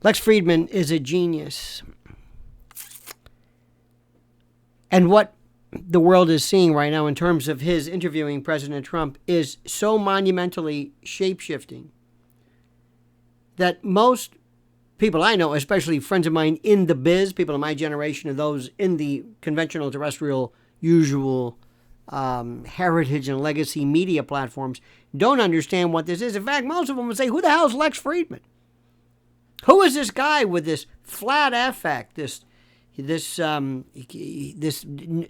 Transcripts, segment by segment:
Lex Fridman is a genius. And what the world is seeing right now in terms of his interviewing President Trump is so monumentally shape-shifting that most people I know, especially friends of mine in the biz, people of my generation and those in the conventional terrestrial usual heritage and legacy media platforms, don't understand what this is. In fact, most of them would say, who the hell is Lex Fridman? Who is this guy with this flat affect, this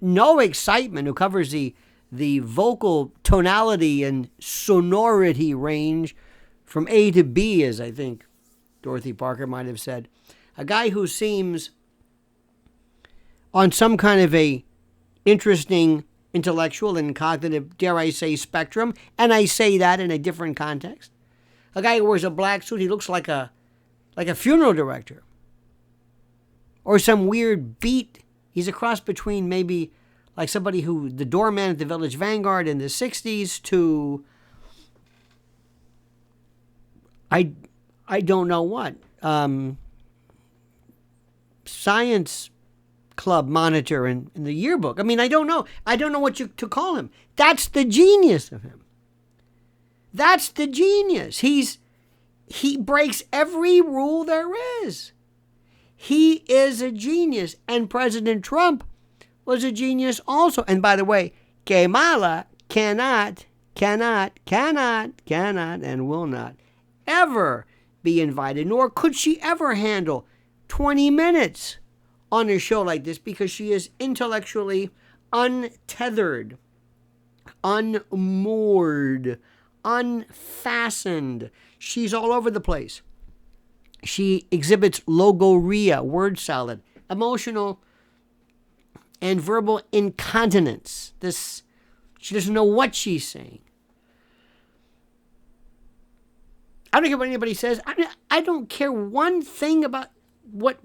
no excitement, who covers the vocal tonality and sonority range from A to B, as I think Dorothy Parker might have said. A guy who seems on some kind of a interesting intellectual and cognitive, dare I say, spectrum, and I say that in a different context. A guy who wears a black suit, he looks like a funeral director. Or some weird beat. He's a cross between maybe like somebody who, the doorman at the Village Vanguard in the 60s to, I don't know what. Science club monitor in the yearbook. I mean, I don't know. I don't know what to call him. That's the genius of him. That's the genius. He breaks every rule there is. He is a genius. And President Trump was a genius also. And by the way, Kamala cannot, and will not ever be invited, nor could she ever handle 20 minutes on a show like this, because she is intellectually untethered, unmoored, unfastened. She's all over the place. She exhibits logorrhea, word salad, emotional and verbal incontinence. She doesn't know what she's saying. I don't care what anybody says. I don't care one thing about what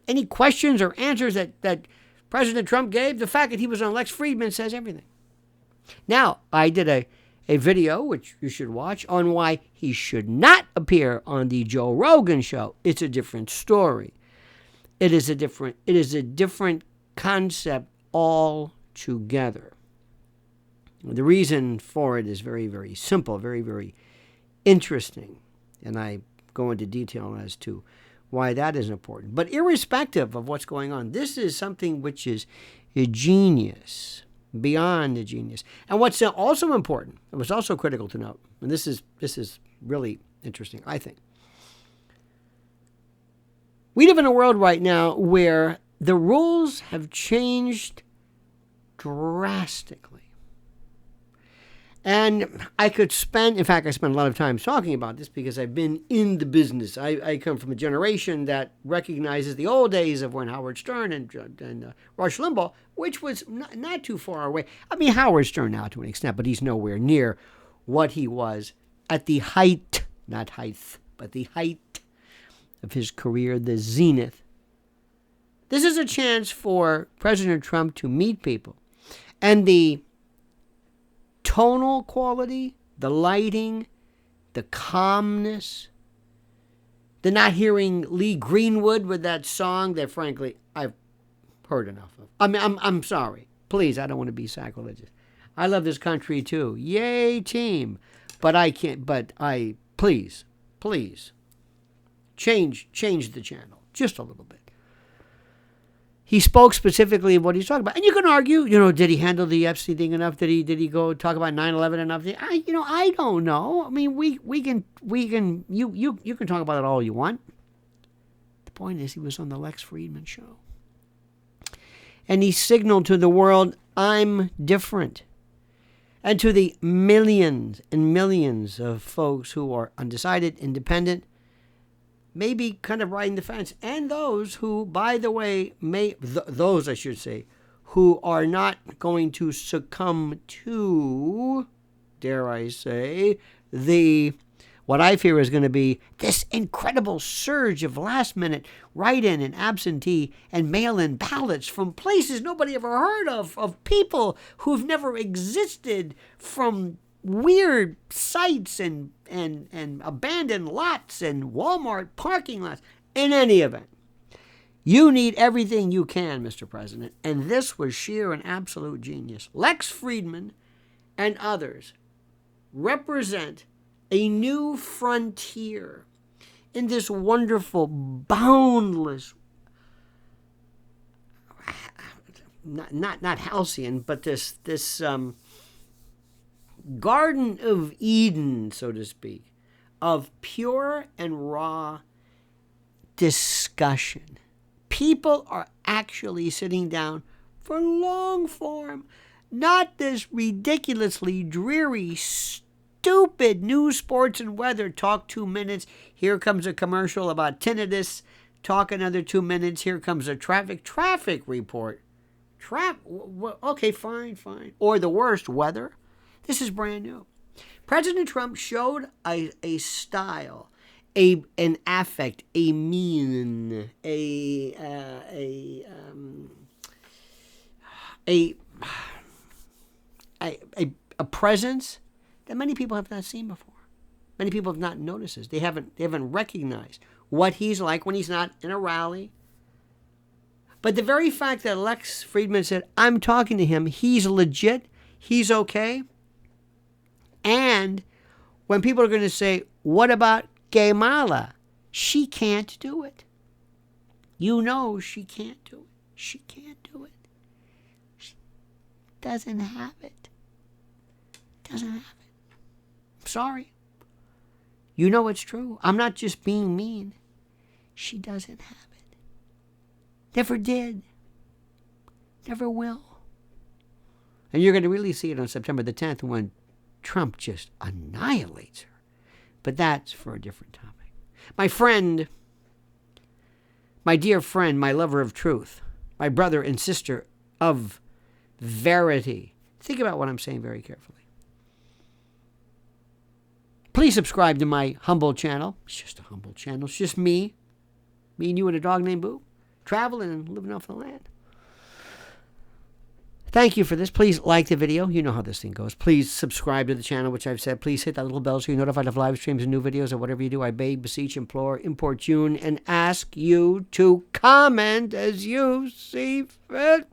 any questions or answers that President Trump gave. The fact that he was on Lex Fridman says everything. Now, I did a video, which you should watch, on why he should not appear on the Joe Rogan show. It's a different story. It is a different concept altogether. The reason for it is very, very simple, very, very interesting. And I go into detail as to why that is important. But irrespective of what's going on, this is something which is a genius, beyond a genius. And what's also important, it was also critical to note, and this is really interesting, I think. We live in a world right now where the rules have changed drastically. And I spend a lot of time talking about this because I've been in the business. I come from a generation that recognizes the old days of when Howard Stern and Rush Limbaugh, which was not too far away. I mean, Howard Stern now to an extent, but he's nowhere near what he was at the height, not height, but the height of his career, the zenith. This is a chance for President Trump to meet people. And the tonal quality, the lighting, the calmness, the not hearing Lee Greenwood with that song that, frankly, I've heard enough of. I mean, I'm sorry. Please, I don't want to be sacrilegious. I love this country too. Yay, team. But I can't, please, change the channel just a little bit. He spoke specifically of what he's talking about. And you can argue, did he handle the Epstein thing enough? Did he go talk about 9/11 enough? I don't know. I mean, you can talk about it all you want. The point is, he was on the Lex Fridman show. And he signaled to the world, I'm different. And to the millions and millions of folks who are undecided, independent, maybe kind of riding the fence, and those who, by the way, who are not going to succumb to, dare I say, what I fear is going to be this incredible surge of last-minute write-in and absentee and mail-in ballots from places nobody ever heard of people who've never existed, from weird sites and abandoned lots and Walmart parking lots. In any event, you need everything you can, Mr. President, and this was sheer and absolute genius. Lex Fridman and others represent a new frontier in this wonderful, boundless, not halcyon, but this Garden of Eden, so to speak, of pure and raw discussion. People are actually sitting down for long form, not this ridiculously dreary, stupid news, sports, and weather. Talk 2 minutes. Here comes a commercial about tinnitus. Talk another 2 minutes. Here comes a traffic report. Okay, fine. Or the worst, weather. This is brand new. President Trump showed a style, an affect, a mien, a presence that many people have not seen before. Many people have not noticed this. They haven't recognized what he's like when he's not in a rally. But the very fact that Lex Fridman said, I'm talking to him, he's legit, he's okay. And when people are going to say, what about Kamala? She can't do it. You know she can't do it. She can't do it. She doesn't have it. Doesn't have it. I'm sorry. You know it's true. I'm not just being mean. She doesn't have it. Never did. Never will. And you're going to really see it on September the 10th when Trump just annihilates her. But that's for a different topic. My friend, my dear friend, my lover of truth, my brother and sister of verity, think about what I'm saying very carefully. Please subscribe to my humble channel. It's just a humble channel. It's just me and you and a dog named Boo, traveling and living off the land. Thank you for this. Please like the video. You know how this thing goes. Please subscribe to the channel, which I've said. Please hit that little bell so you're notified of live streams and new videos or whatever you do. I beg, beseech, implore, importune, and ask you to comment as you see fit.